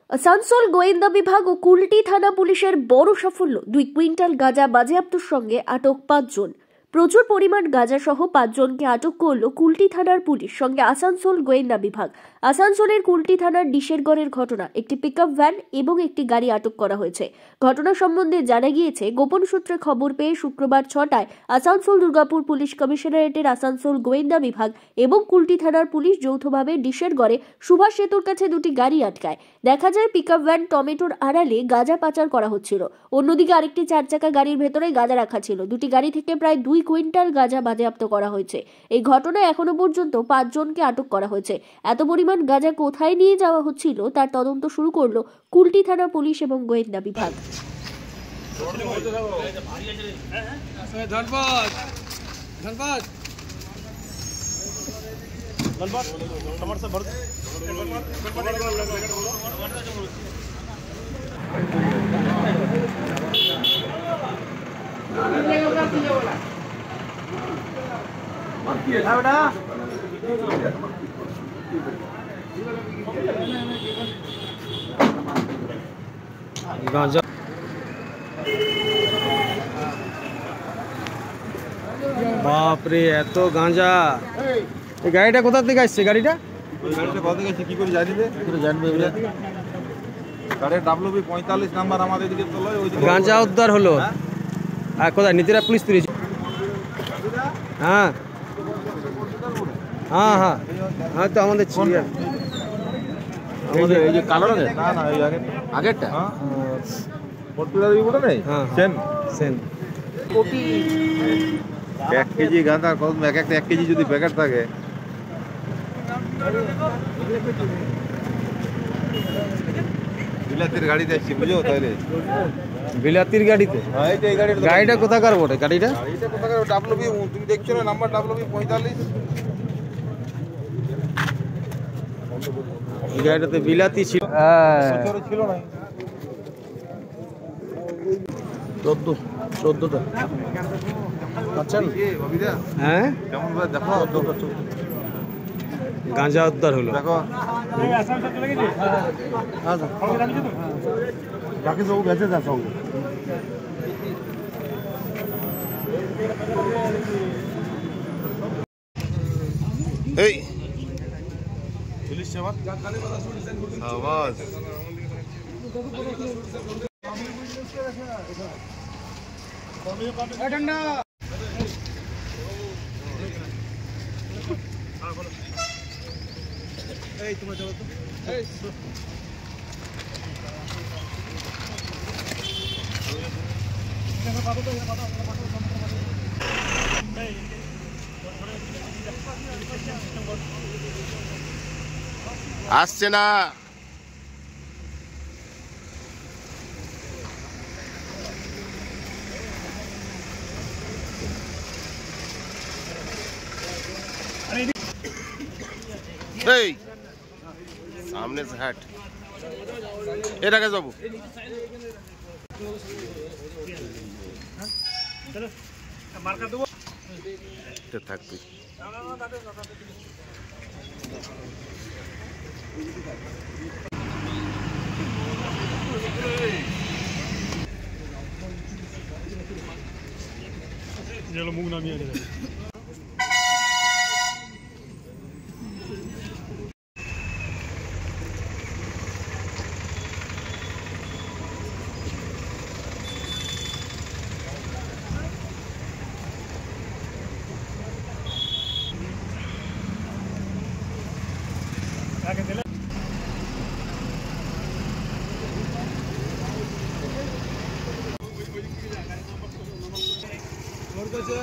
আসানসোল গোয়েন্দা বিভাগ ও কুলটি থানা পুলিশের বড় সাফল্য। 2 কুইন্টাল গাঁজা বাজেয়াপ্তর সঙ্গে আটক 5 জন। প্রচুর পরিমাণ গাঁজা সহ 5 জনকে আটক করল কুলটি থানার পুলিশ, সঙ্গে আসানসোল গোয়েন্দা বিভাগ। আসানসোলের কুলটি থানার ডিশেরগড়ের ঘটনা, একটি পিকআপ ভ্যান এবং একটি গাড়ি আটক করা হয়েছে। ঘটনা সম্বন্ধে জানা গিয়েছে, গোপন সূত্রে খবর পেয়ে শুক্রবার 6টায় আসানসোল দুর্গাপুর পুলিশ কমিশনারেটের আসানসোল গোয়েন্দা বিভাগ এবং কুলটি থানার পুলিশ যৌথভাবে ডিশেরগড়ে সুভাষ সেতুর কাছে দুটি গাড়ি আটকায়। দেখা যায় পিকআপ ভ্যান টমেটোর আড়ালে গাঁজা পাচার করা হচ্ছিল। অন্যদিকে আরেকটি 4 চাকা গাড়ির ভেতরে গাঁজা রাখা ছিল। দুটি গাড়ি থেকে প্রায় 2 কুইন্টাল গাঁজা বাজেয়াপ্ত করা হয়েছে। এই ঘটনায় এখনো পর্যন্ত 5 জনকে আটক করা হয়েছে। এত পরিমাণ গাঁজা কোথায় নিয়ে যাওয়া হচ্ছিল তার তদন্ত শুরু করলো কুলটি থানা পুলিশ এবং গোয়েন্দা বিভাগ। गांजा बाप रे এত গাঁজা। এই গাড়িটা কোথা থেকে আসছে? গাড়িটা কোথা থেকে আসছে কি করে জানিবে? জানবে গাড়ির WB 45 নাম্বার আমাদের দিকে চলো। গাঁজা উদ্ধার হলো। আর কোথায়? নিতিরা পুলিশ তুলেছে। হ্যাঁ হ্যাঁ হ্যাঁ হ্যাঁ, তো আমাদের আমাদের এই যে কালো রঙের না না এই আগেরটা হ্যাঁ পড়তুলা দিই বলে নেই। হ্যাঁ সেন সেন কোটি 1 কেজি গাঁজা কত এক একটা 1 কেজি যদি প্যাকেট থাকে। বিলাতির গাড়িতে আসছি বুঝো তাইলে। বিলাতির গাড়িতে? হ্যাঁ এই যে এই গাড়িটা কোথাকার বটে? গাড়িটা কোথাকার? WB তুমি দেখছো না নাম্বার WB 45। এই গাড়িটাতে বিলাতি ছিল। ছিল না 14টা। আচ্ছা হ্যাঁ কেমন ভাই দেখো গাঁজা উদ্ধার হলো। দেখো বাকি সব বেঁচে যা সঙ্গে। এই পুলিশ সেবার আওয়াজ ঠান্ডা এই তোমরা যাও তো। এই আসছে না। এই সামনে से हट এটা কে যাবো। চলো মার্কা দেবো তো থাকবি। চলো মুখ নামিয়ে দে। ওর কাছে